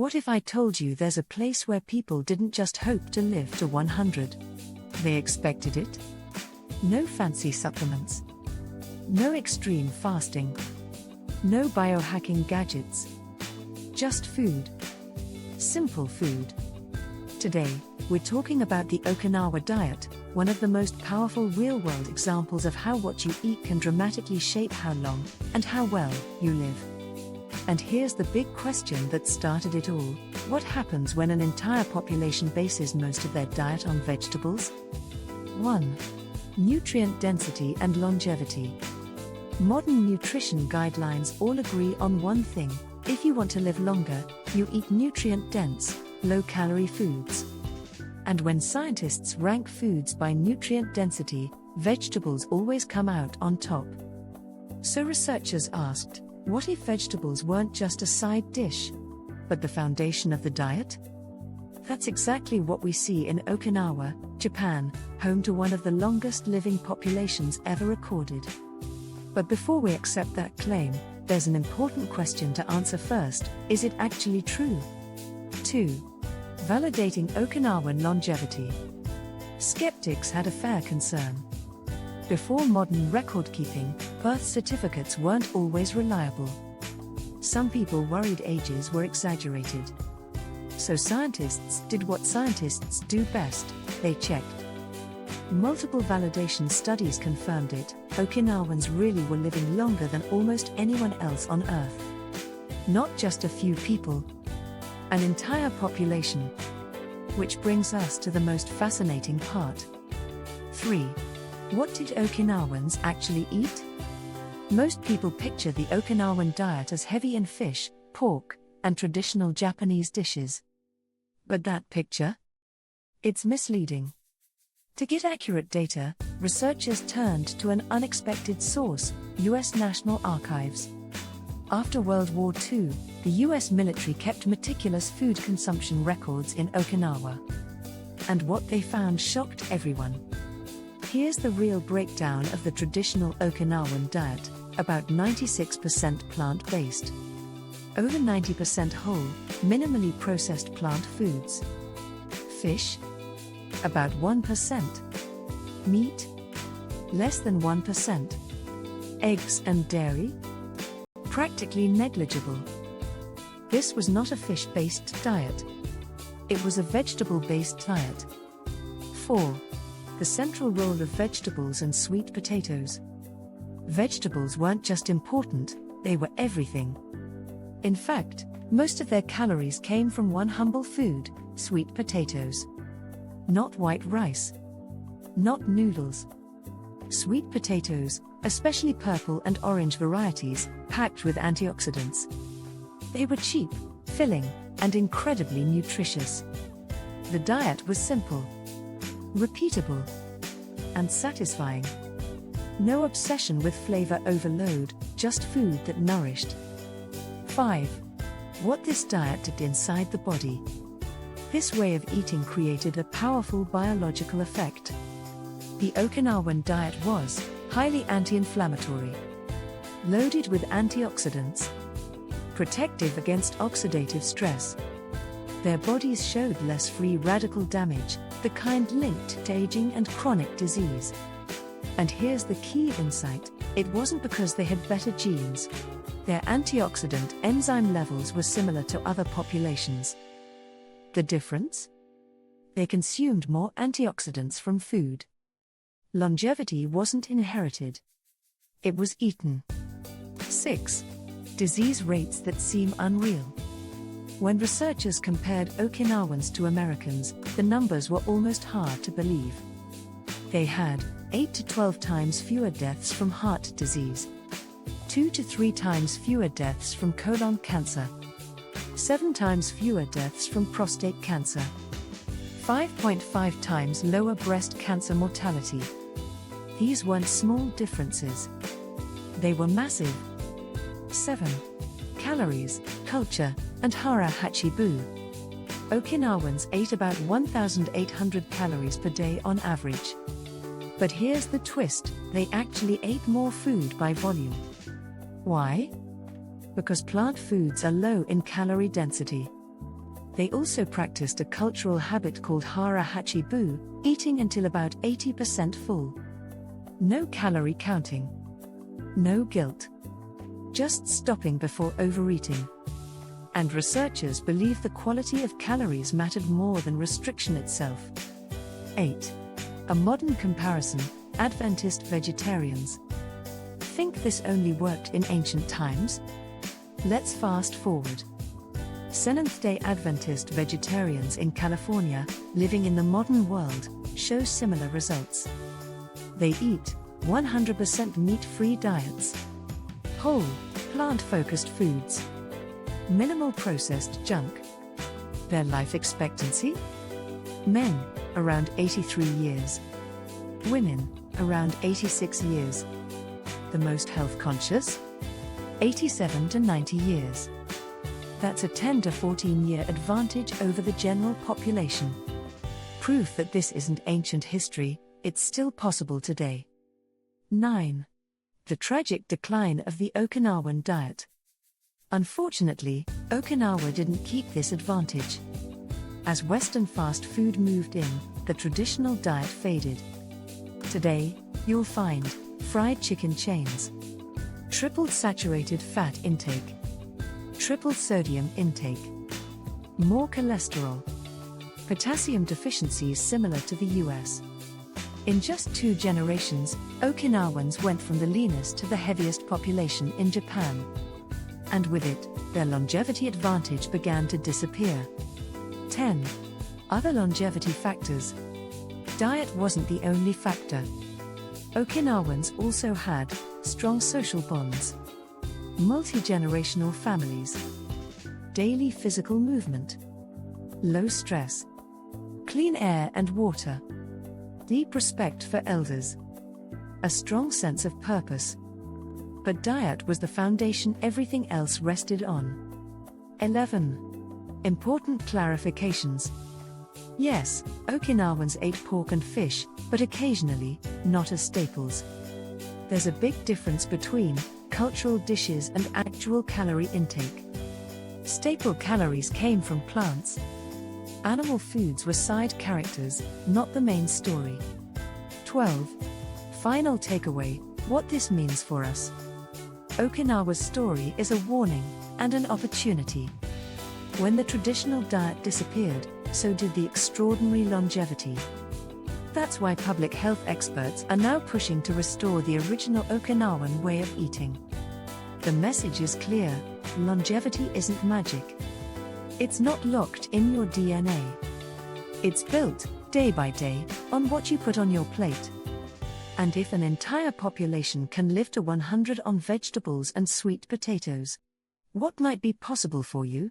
What if I told you there's a place where people didn't just hope to live to 100? They expected it? No fancy supplements. No extreme fasting. No biohacking gadgets. Just food. Simple food. Today, we're talking about the Okinawa Diet, one of the most powerful real-world examples of how what you eat can dramatically shape how long and how well you live. And here's the big question that started it all: what happens when an entire population bases most of their diet on vegetables? 1. Nutrient density and longevity. Modern nutrition guidelines all agree on one thing: if you want to live longer, you eat nutrient-dense, low-calorie foods. And when scientists rank foods by nutrient density, vegetables always come out on top. So researchers asked, what if vegetables weren't just a side dish, but the foundation of the diet? That's exactly what we see in Okinawa, Japan, home to one of the longest living populations ever recorded. But before we accept that claim, there's an important question to answer first: is it actually true? 2. Validating Okinawan longevity. Skeptics had a fair concern. Before modern record-keeping, birth certificates weren't always reliable. Some people worried ages were exaggerated. So scientists did what scientists do best: they checked. Multiple validation studies confirmed it: Okinawans really were living longer than almost anyone else on Earth. Not just a few people, an entire population. Which brings us to the most fascinating part. 3. What did Okinawans actually eat? Most people picture the Okinawan diet as heavy in fish, pork, and traditional Japanese dishes. But that picture? It's misleading. To get accurate data, researchers turned to an unexpected source: US National Archives. After World War II, the US military kept meticulous food consumption records in Okinawa. And what they found shocked everyone. Here's the real breakdown of the traditional Okinawan diet: about 96% plant-based. Over 90% whole, minimally processed plant foods. Fish? About 1%. Meat? Less than 1%. Eggs and dairy? Practically negligible. This was not a fish-based diet. It was a vegetable-based diet. 4. The central role of vegetables and sweet potatoes. Vegetables weren't just important, they were everything. In fact, most of their calories came from one humble food: sweet potatoes. Not white rice. Not noodles. Sweet potatoes, especially purple and orange varieties, packed with antioxidants. They were cheap, filling, and incredibly nutritious. The diet was simple, repeatable, and satisfying. No obsession with flavor overload, just food that nourished. 5. What this diet did inside the body. This way of eating created a powerful biological effect. The Okinawan diet was highly anti-inflammatory, loaded with antioxidants, protective against oxidative stress. Their bodies showed less free radical damage, the kind linked to aging and chronic disease. And here's the key insight: it wasn't because they had better genes. Their antioxidant enzyme levels were similar to other populations. The difference? They consumed more antioxidants from food. Longevity wasn't inherited. It was eaten. 6. Disease rates that seem unreal. When researchers compared Okinawans to Americans, the numbers were almost hard to believe. They had 8 to 12 times fewer deaths from heart disease, 2 to 3 times fewer deaths from colon cancer, 7 times fewer deaths from prostate cancer, 5.5 times lower breast cancer mortality. These weren't small differences. They were massive. 7. Calories, culture, and hara hachibu. Okinawans ate about 1,800 calories per day on average. But here's the twist: they actually ate more food by volume. Why? Because plant foods are low in calorie density. They also practiced a cultural habit called hara hachibu, eating until about 80% full. No calorie counting. No guilt. Just stopping before overeating. And researchers believe the quality of calories mattered more than restriction itself. 8. A modern comparison: Adventist vegetarians. Think this only worked in ancient times? Let's fast forward. Seventh-day Adventist vegetarians in California, living in the modern world, show similar results. They eat 100% meat-free diets, whole, plant-focused foods, minimal processed junk. Their life expectancy? Men, around 83 years. Women, around 86 years. The most health conscious? 87 to 90 years. That's a 10 to 14-year advantage over the general population. Proof that this isn't ancient history, it's still possible today. 9. The tragic decline of the Okinawan diet. Unfortunately, Okinawa didn't keep this advantage. As Western fast food moved in, the traditional diet faded. Today, you'll find fried chicken chains, tripled saturated fat intake, tripled sodium intake, more cholesterol, potassium deficiencies similar to the US. In just 2 generations, Okinawans went from the leanest to the heaviest population in Japan. And with it, their longevity advantage began to disappear. 10. Other longevity factors. Diet wasn't the only factor. Okinawans also had strong social bonds, multi-generational families, daily physical movement, low stress, clean air and water, deep respect for elders, a strong sense of purpose. But diet was the foundation everything else rested on. 11. Important clarifications. Yes, Okinawans ate pork and fish, but occasionally, not as staples. There's a big difference between cultural dishes and actual calorie intake. Staple calories came from plants. Animal foods were side characters, not the main story. 12. Final takeaway: what this means for us. Okinawa's story is a warning and an opportunity. When the traditional diet disappeared, so did the extraordinary longevity. That's why public health experts are now pushing to restore the original Okinawan way of eating. The message is clear: longevity isn't magic. It's not locked in your DNA. It's built, day by day, on what you put on your plate. And if an entire population can live to 100 on vegetables and sweet potatoes, what might be possible for you?